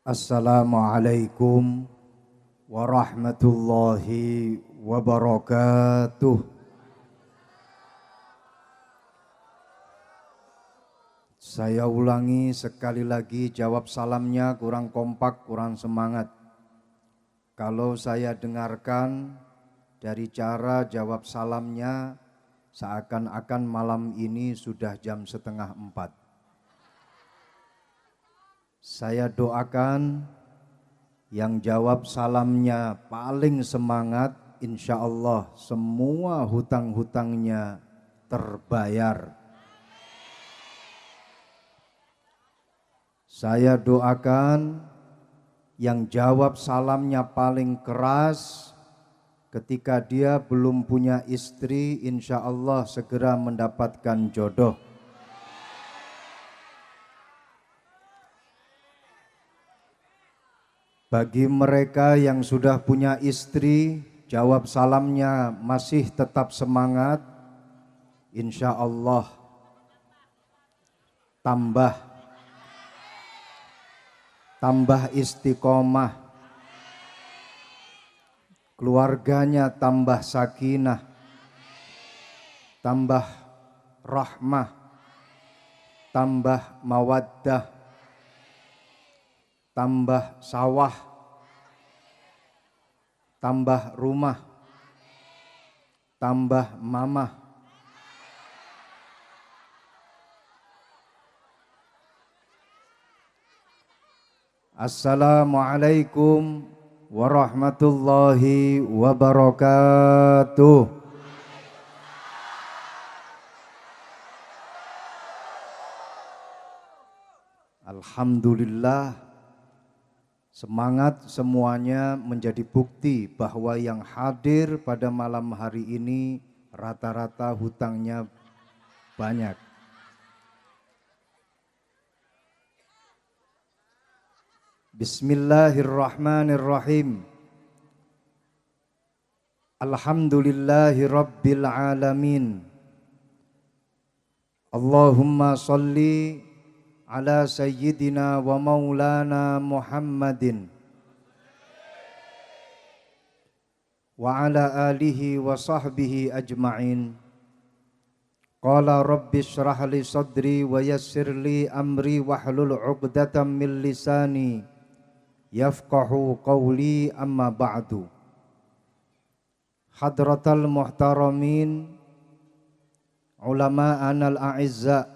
Assalamualaikum warahmatullahi wabarakatuh. Saya ulangi sekali lagi, jawab salamnya kurang kompak, kurang semangat. Kalau saya dengarkan dari cara jawab salamnya, seakan-akan malam ini sudah jam 3:30. Saya doakan yang jawab salamnya paling semangat, insya Allah semua hutang-hutangnya terbayar. Saya doakan yang jawab salamnya paling keras, ketika dia belum punya istri, insya Allah segera mendapatkan jodoh. Bagi mereka yang sudah punya istri, jawab salamnya masih tetap semangat, insya Allah tambah istiqomah, keluarganya tambah sakinah, tambah rahmah, tambah mawaddah, tambah sawah, tambah rumah, tambah mamah. Assalamualaikum warahmatullahi wabarakatuh. Alhamdulillah, semangat semuanya menjadi bukti bahwa yang hadir pada malam hari ini rata-rata hutangnya banyak. Bismillahirrahmanirrahim. Alhamdulillahi rabbil alamin. Allahumma salli ala sayyidina wa maulana Muhammadin wa ala alihi wa sahbihi ajma'in. Qala rabbi shrah li sadri wa yassir li amri wahlul 'uqdatam min lisani yafqahu qawli, amma ba'du. Hadratal muhtaramin ulama anal a'izza,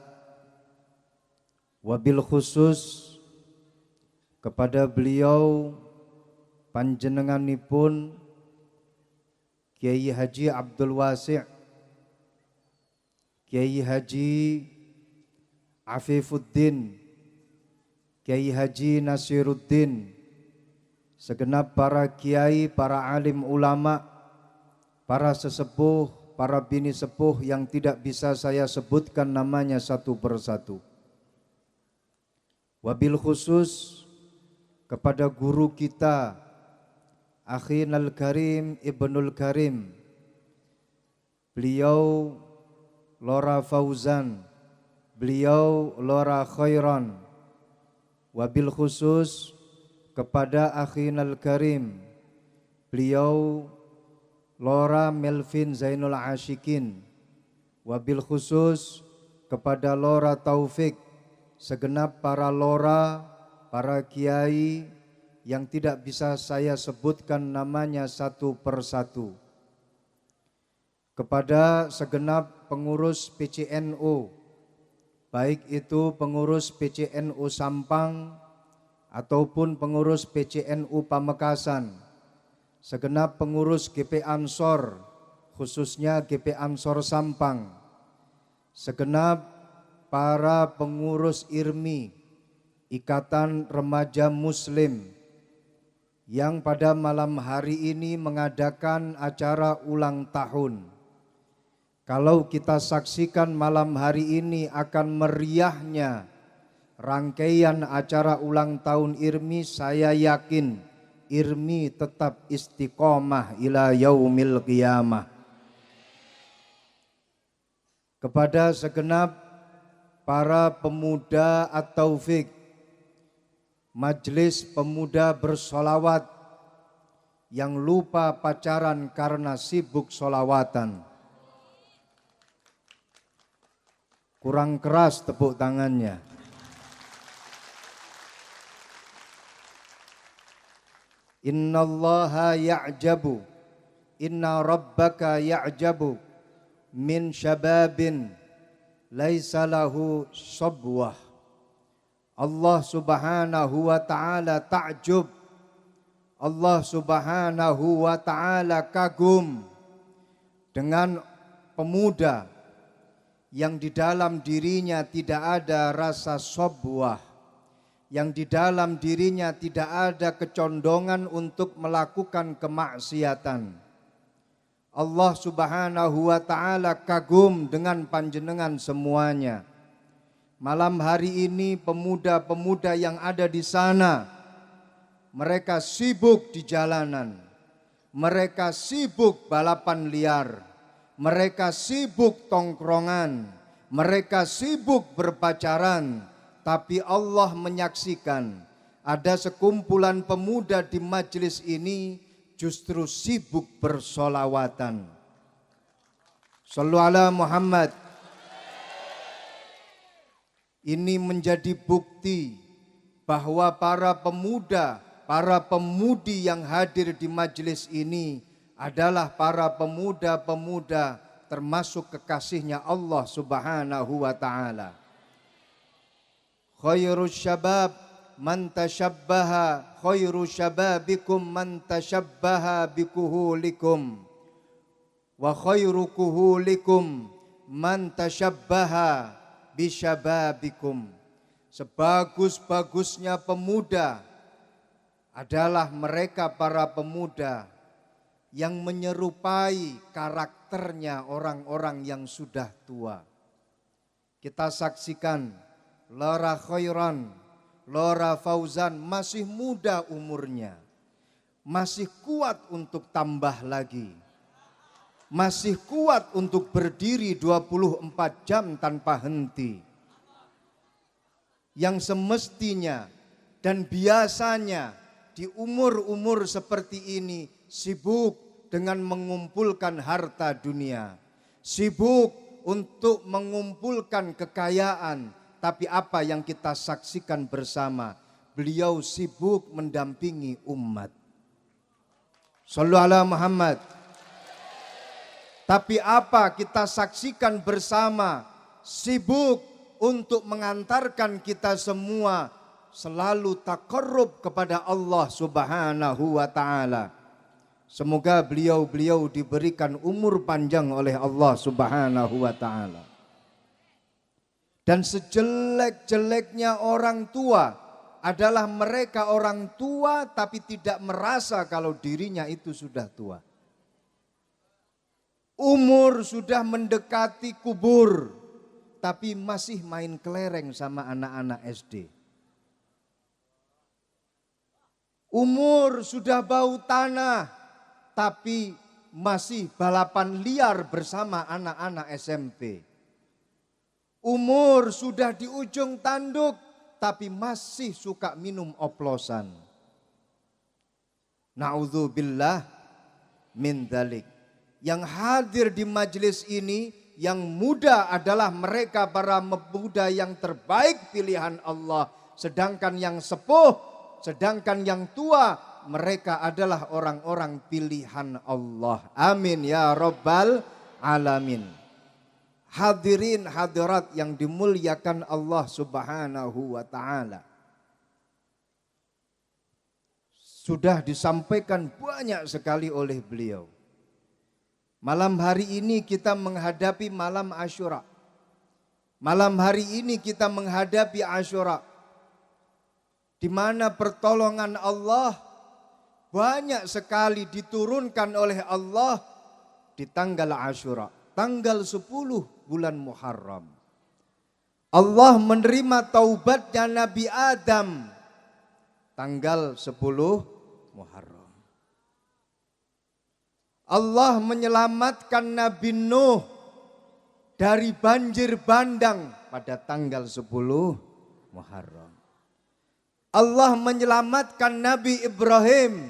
wabil khusus kepada beliau panjenenganipun Kiai Haji Abdul Wasi', Kiai Haji Afifuddin, Kiai Haji Nasiruddin, segenap para kiai, para alim ulama, para sesepuh, para bini sepuh yang tidak bisa saya sebutkan namanya satu persatu. Wabil khusus kepada guru kita Akhinal Karim Ibnul Karim, beliau Lora Fauzan, beliau Lora Khairan. Wabil khusus kepada Akhinal Karim, beliau Lora Melvin Zainul Ashikin. Wabil khusus kepada Lora Taufik, segenap para lora, para kiai yang tidak bisa saya sebutkan namanya satu persatu. Kepada segenap pengurus PCNU, baik itu pengurus PCNU Sampang ataupun pengurus PCNU Pamekasan, segenap pengurus GP Ansor, khususnya GP Ansor Sampang, segenap para pengurus IRMI, Ikatan Remaja Muslim, yang pada malam hari ini mengadakan acara ulang tahun. Kalau kita saksikan malam hari ini akan meriahnya rangkaian acara ulang tahun IRMI, saya yakin IRMI tetap istiqomah ila yaumil qiyamah. Kepada segenap para pemuda At-Taufik, Majelis pemuda bersolawat yang lupa pacaran karena sibuk solawatan. Kurang keras tepuk tangannya. Innallaha ya'jabu, inna rabbaka ya'jabu min syababin laisa lahu sabwah. Allah subhanahu wa ta'ala ta'jub, Allah subhanahu wa ta'ala kagum dengan pemuda yang di dalam dirinya tidak ada rasa sabwah, yang di dalam dirinya tidak ada kecondongan untuk melakukan kemaksiatan. Allah subhanahu wa ta'ala kagum dengan panjenengan semuanya. Malam hari ini pemuda-pemuda yang ada di sana, mereka sibuk di jalanan, mereka sibuk balapan liar, mereka sibuk tongkrongan, mereka sibuk berpacaran. Tapi Allah menyaksikan ada sekumpulan pemuda di majelis ini justru sibuk bersolawatan. Shallu ala Muhammad. Ini menjadi bukti bahwa para pemuda, para pemudi yang hadir di majelis ini adalah para pemuda-pemuda termasuk kekasihnya Allah subhanahu wa ta'ala. Khairus syabab man tashabbaha, khairu syababikum man tashabbaha bikuhulikum, wa khairu kuhulikum man tashabbaha bisyababikum. Sebagus-bagusnya pemuda adalah mereka para pemuda yang menyerupai karakternya orang-orang yang sudah tua. Kita saksikan Lora Khairan, Lora Fauzan masih muda umurnya, masih kuat untuk tambah lagi, masih kuat untuk berdiri 24 jam tanpa henti. Yang semestinya dan biasanya di umur-umur seperti ini sibuk dengan mengumpulkan harta dunia, sibuk untuk mengumpulkan kekayaan. Tapi apa yang kita saksikan bersama, beliau sibuk mendampingi umat. Shallu ala Muhammad. Tapi apa kita saksikan bersama, sibuk untuk mengantarkan kita semua selalu taqarrub kepada Allah subhanahu wa ta'ala. Semoga beliau-beliau diberikan umur panjang oleh Allah subhanahu wa ta'ala. Dan sejelek-jeleknya orang tua adalah mereka orang tua tapi tidak merasa kalau dirinya itu sudah tua. Umur sudah mendekati kubur, tapi masih main kelereng sama anak-anak SD. Umur sudah bau tanah, tapi masih balapan liar bersama anak-anak SMP. Umur sudah di ujung tanduk, tapi masih suka minum oplosan. Na'udzubillah min dzalik. Yang hadir di majelis ini yang muda adalah mereka para pemuda yang terbaik pilihan Allah. Sedangkan yang sepuh, sedangkan yang tua, mereka adalah orang-orang pilihan Allah. Amin ya rabbal alamin. Hadirin hadirat yang dimuliakan Allah subhanahu wa ta'ala. Sudah disampaikan banyak sekali oleh beliau. Malam hari ini kita menghadapi malam Asyura. Malam hari ini kita menghadapi Asyura, di mana pertolongan Allah banyak sekali diturunkan oleh Allah di tanggal Asyura, tanggal 10 bulan Muharram. Allah menerima taubatnya Nabi Adam tanggal 10 Muharram. Allah menyelamatkan Nabi Nuh dari banjir bandang pada tanggal 10 Muharram. Allah menyelamatkan Nabi Ibrahim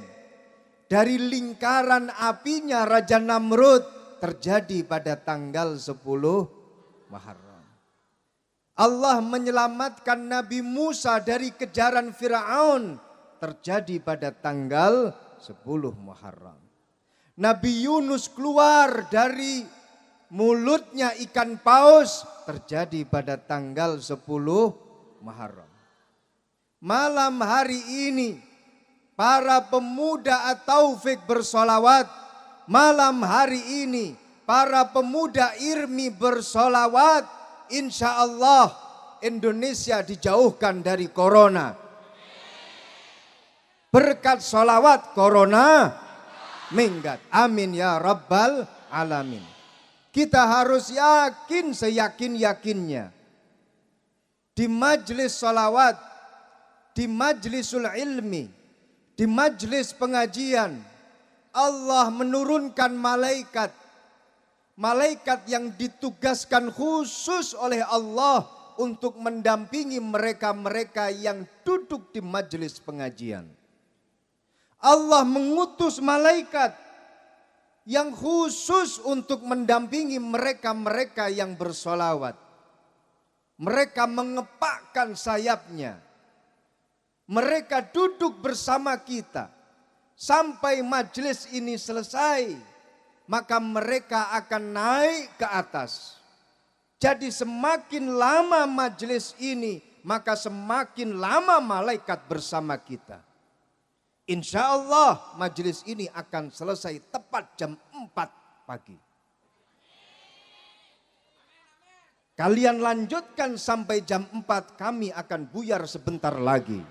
dari lingkaran apinya Raja Namrud terjadi pada tanggal 10 Muharram. Allah menyelamatkan Nabi Musa dari kejaran Firaun terjadi pada tanggal 10 Muharram. Nabi Yunus keluar dari mulutnya ikan paus terjadi pada tanggal 10 Muharram. Malam hari ini para pemuda At-Taufik bersolawat. Malam hari ini para pemuda IRMI bersolawat. Insya Allah Indonesia dijauhkan dari corona. Berkat solawat corona minggat. Amin ya Rabbal Alamin. Kita harus yakin seyakin-yakinnya. Di majlis solawat, di majlisul ilmi, di majlis pengajian, Allah menurunkan malaikat. Malaikat yang ditugaskan khusus oleh Allah untuk mendampingi mereka-mereka yang duduk di majlis pengajian. Allah mengutus malaikat yang khusus untuk mendampingi mereka-mereka yang bersolawat. Mereka mengepakkan sayapnya. Mereka duduk bersama kita sampai majelis ini selesai, maka mereka akan naik ke atas. Jadi semakin lama majelis ini, maka semakin lama malaikat bersama kita. Insya Allah majelis ini akan selesai tepat jam 4 pagi. Kalian lanjutkan sampai jam 4, kami akan buyar sebentar lagi.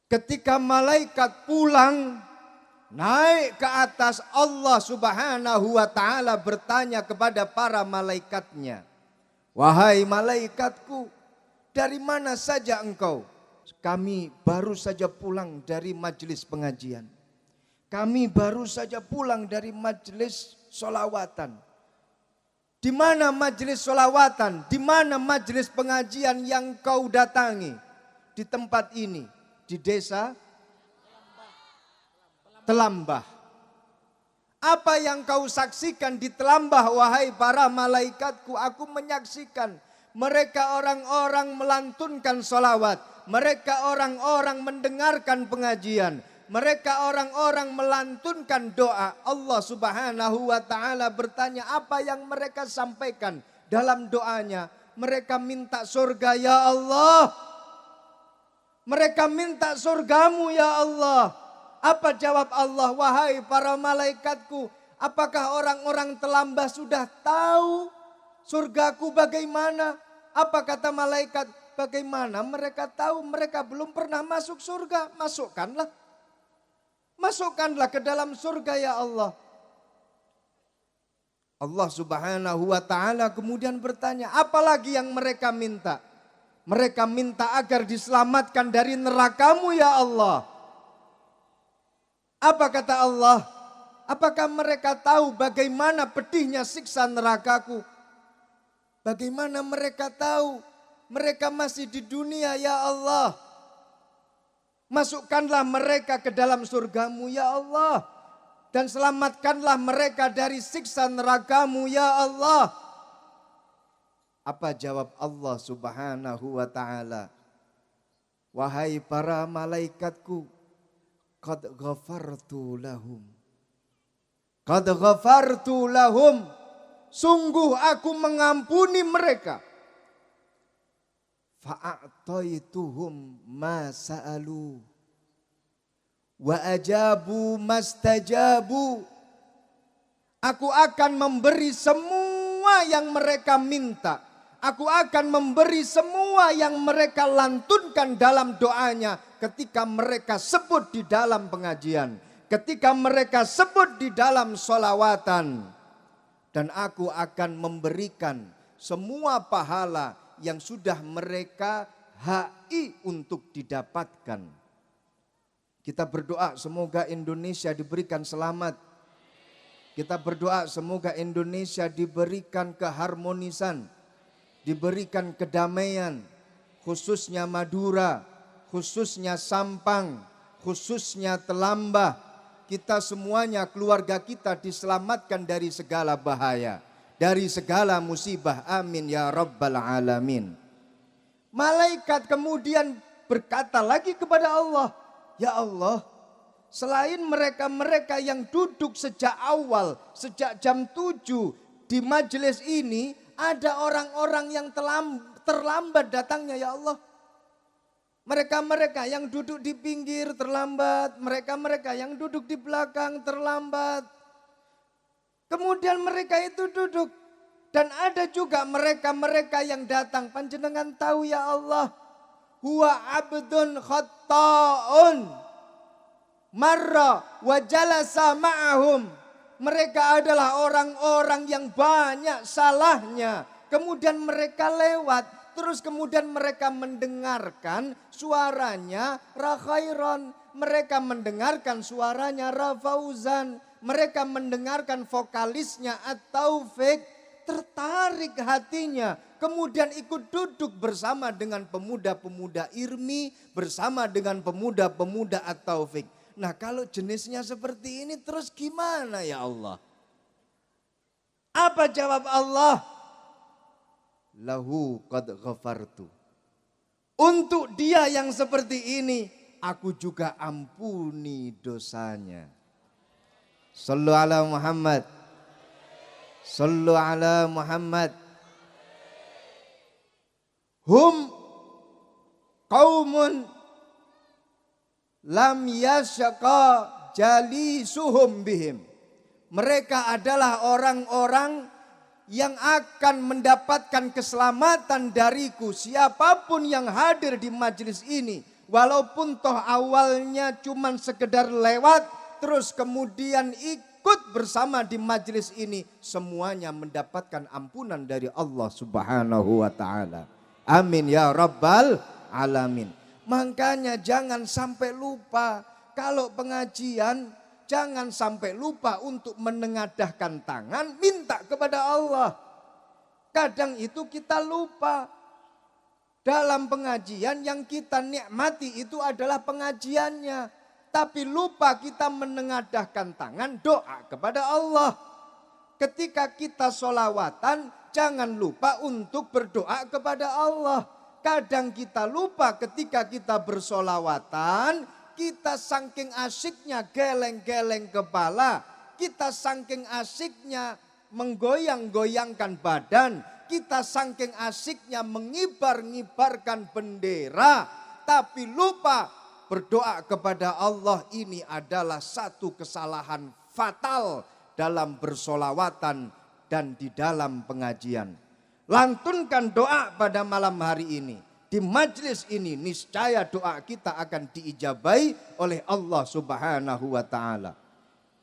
Ketika malaikat pulang, naik ke atas, Allah Subhanahu wa ta'ala bertanya kepada para malaikatnya, "Wahai malaikatku, dari mana saja engkau?" "Kami baru saja pulang dari majelis pengajian. Kami baru saja pulang dari majelis solawatan." "Di mana majelis solawatan? Di mana majelis pengajian yang kau datangi?" "Di tempat ini, di desa Telambah." "Apa yang kau saksikan di Telambah, wahai para malaikatku?" "Aku menyaksikan mereka orang-orang melantunkan solawat. Mereka orang-orang mendengarkan pengajian. Mereka orang-orang melantunkan doa." Allah Subhanahu wa ta'ala bertanya, apa yang mereka sampaikan dalam doanya? Mereka minta surga, ya Allah. Mereka minta surgamu, ya Allah. Apa jawab Allah? "Wahai para malaikatku, apakah orang-orang Telambah sudah tahu surgaku bagaimana?" Apa kata malaikat? "Bagaimana mereka tahu? Mereka belum pernah masuk surga." "Masukkanlah. Masukkanlah ke dalam surga, ya Allah." Allah Subhanahu wa ta'ala kemudian bertanya, apalagi yang mereka minta? "Mereka minta agar diselamatkan dari nerakamu, ya Allah." Apa kata Allah? "Apakah mereka tahu bagaimana pedihnya siksa nerakaku?" "Bagaimana mereka tahu? Mereka masih di dunia, ya Allah." "Masukkanlah mereka ke dalam surgamu, ya Allah. Dan selamatkanlah mereka dari siksa nerakamu, ya Allah." Apa jawab Allah Subhanahu wa ta'ala? "Wahai para malaikatku, qad ghafartu lahum. Qad ghafartu lahum. Sungguh aku mengampuni mereka. Fa'ataituhum ma sa'alu. Wa ajabu mastajabu." Aku akan memberi semua yang mereka minta. Aku akan memberi semua yang mereka lantunkan dalam doanya ketika mereka sebut di dalam pengajian. Ketika mereka sebut di dalam solawatan. Dan aku akan memberikan semua pahala yang sudah mereka haki untuk didapatkan. Kita berdoa semoga Indonesia diberikan selamat. Kita berdoa semoga Indonesia diberikan keharmonisan. diberikan kedamaian, khususnya Madura, khususnya Sampang, khususnya Telambah. Kita semuanya, keluarga kita diselamatkan dari segala bahaya, dari segala musibah. Amin ya rabbal alamin. Malaikat kemudian berkata lagi kepada Allah, ya Allah, selain mereka-mereka yang duduk sejak awal, sejak jam 7 di majelis ini, ada orang-orang yang terlambat datangnya ya Allah. Mereka-mereka yang duduk di pinggir terlambat, mereka-mereka yang duduk di belakang terlambat. Kemudian mereka itu duduk. Dan ada juga mereka-mereka yang datang. Panjenengan tahu ya Allah, huwa abdun khatta'un marra wa jalasa ma'ahum. Mereka adalah orang-orang yang banyak salahnya. Kemudian mereka lewat. Terus kemudian mereka mendengarkan suaranya Rakhairon. Mereka mendengarkan suaranya Rafauzan. Mereka mendengarkan vokalisnya At-Taufik. Tertarik hatinya. Kemudian ikut duduk bersama dengan pemuda-pemuda Irmi. Bersama dengan pemuda-pemuda At-Taufik. Nah kalau jenisnya seperti ini terus gimana ya Allah? Apa jawab Allah? Lahu qad ghafartu. Untuk dia yang seperti ini, aku juga ampuni dosanya. Sallu ala Muhammad. Sallu ala Muhammad. Hum qaumun lam yasyaqa jalisuhum bihim. Mereka adalah orang-orang yang akan mendapatkan keselamatan dariku, siapapun yang hadir di majelis ini, walaupun toh awalnya cuman sekedar lewat, terus kemudian ikut bersama di majelis ini, semuanya mendapatkan ampunan dari Allah Subhanahu wa taala. Amin ya rabbal alamin. Makanya jangan sampai lupa kalau pengajian, jangan sampai lupa untuk menengadahkan tangan, minta kepada Allah. Kadang itu kita lupa. Dalam pengajian yang kita nikmati itu adalah pengajiannya. Tapi lupa kita menengadahkan tangan, doa kepada Allah. Ketika kita sholawatan, jangan lupa untuk berdoa kepada Allah. Kadang kita lupa ketika kita bersolawatan, kita saking asyiknya geleng-geleng kepala, kita saking asyiknya menggoyang-goyangkan badan, kita saking asyiknya mengibar-ngibarkan bendera, tapi lupa berdoa kepada Allah. Ini adalah satu kesalahan fatal dalam bersolawatan dan di dalam pengajian. Lantunkan doa pada malam hari ini. Di majlis ini niscaya doa kita akan diijabai oleh Allah Subhanahu wa taala.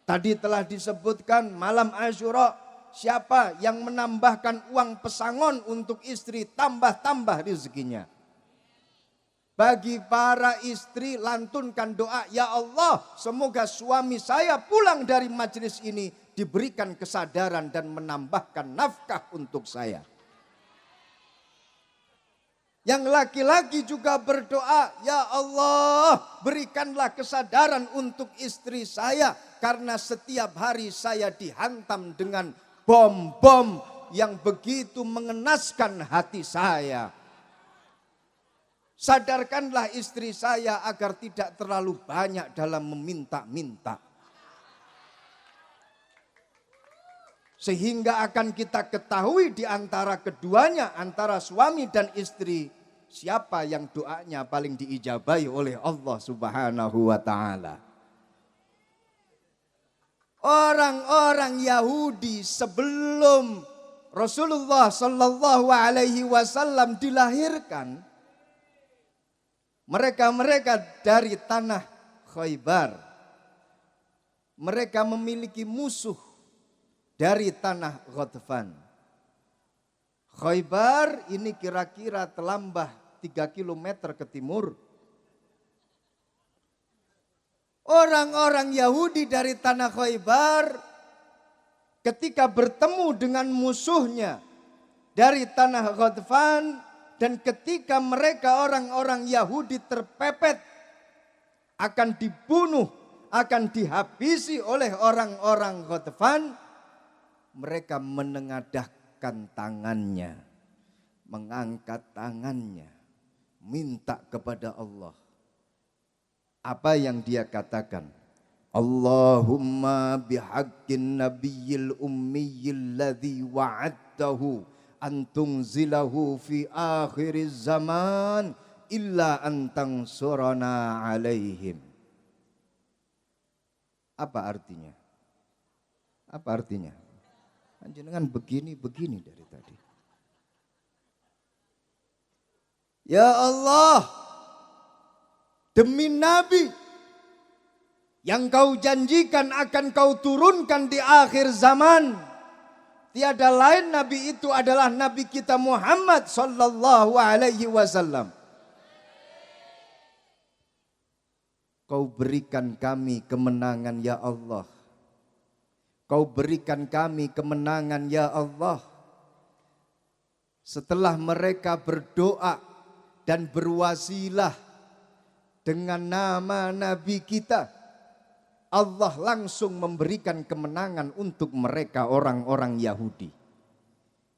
Tadi telah disebutkan malam Asyura, siapa yang menambahkan uang pesangon untuk istri, tambah-tambah rezekinya. Bagi para istri lantunkan doa, ya Allah, semoga suami saya pulang dari majlis ini diberikan kesadaran dan menambahkan nafkah untuk saya. Yang laki-laki juga berdoa, ya Allah, berikanlah kesadaran untuk istri saya, karena setiap hari saya dihantam dengan bom-bom yang begitu mengenaskan hati saya. Sadarkanlah istri saya agar tidak terlalu banyak dalam meminta-minta. Sehingga akan kita ketahui di antara keduanya, antara suami dan istri, siapa yang doanya paling diijabai oleh Allah Subhanahu wa taala. Orang-orang Yahudi sebelum Rasulullah Sallallahu Alaihi Wasallam dilahirkan, mereka dari tanah Khaybar, mereka memiliki musuh dari tanah Ghatfan. Khaybar ini kira-kira Telambah 3 km ke timur. Orang-orang Yahudi dari tanah Khaybar ketika bertemu dengan musuhnya dari tanah Ghatfan, dan ketika mereka orang-orang Yahudi terpepet, akan dibunuh, akan dihabisi oleh orang-orang Ghatfan, mereka menengadahkan tangannya, mengangkat tangannya, minta kepada Allah. Apa yang dia katakan? Allahumma bihaqqin nabiyyil ummiyil ladzi wa'adtahu antunzilahu fi akhiriz zaman illa antansurana alaihim. Apa artinya? Apa artinya? Panjenengan begini dari tadi. Ya Allah, demi Nabi yang kau janjikan akan kau turunkan di akhir zaman, tiada lain Nabi itu adalah Nabi kita Muhammad sallallahu alaihi wasallam. Kau berikan kami kemenangan ya Allah. Kau berikan kami kemenangan ya Allah. Setelah mereka berdoa dan berwasilah dengan nama Nabi kita, Allah langsung memberikan kemenangan untuk mereka orang-orang Yahudi.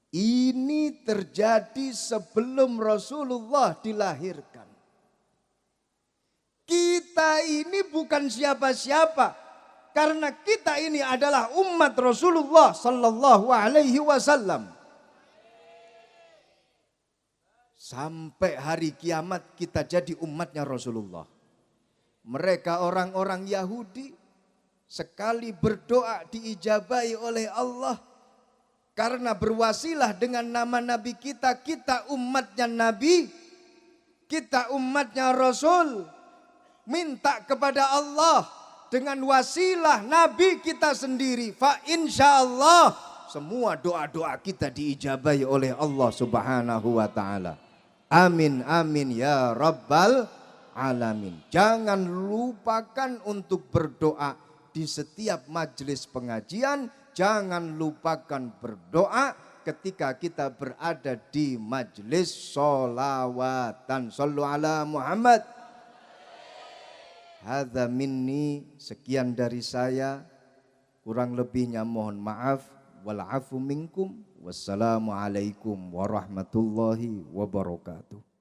Ini terjadi sebelum Rasulullah dilahirkan. Kita ini bukan siapa-siapa, karena kita ini adalah umat Rasulullah sallallahu alaihi wasallam. Sampai hari kiamat kita jadi umatnya Rasulullah. Mereka orang-orang Yahudi sekali berdoa diijabahi oleh Allah. Karena berwasilah dengan nama Nabi kita, kita umatnya Nabi, kita umatnya Rasul. Minta kepada Allah dengan wasilah Nabi kita sendiri. Fa insyaallah semua doa-doa kita diijabahi oleh Allah subhanahu wa ta'ala. Amin, amin ya Rabbal alamin. Jangan lupakan untuk berdoa di setiap majelis pengajian. Jangan lupakan berdoa ketika kita berada di majelis sholawatan. Sallu ala Muhammad. Hadza minni, sekian dari saya. Kurang lebihnya mohon maaf. Wal afu minkum. Wassalamualaikum warahmatullahi wabarakatuh.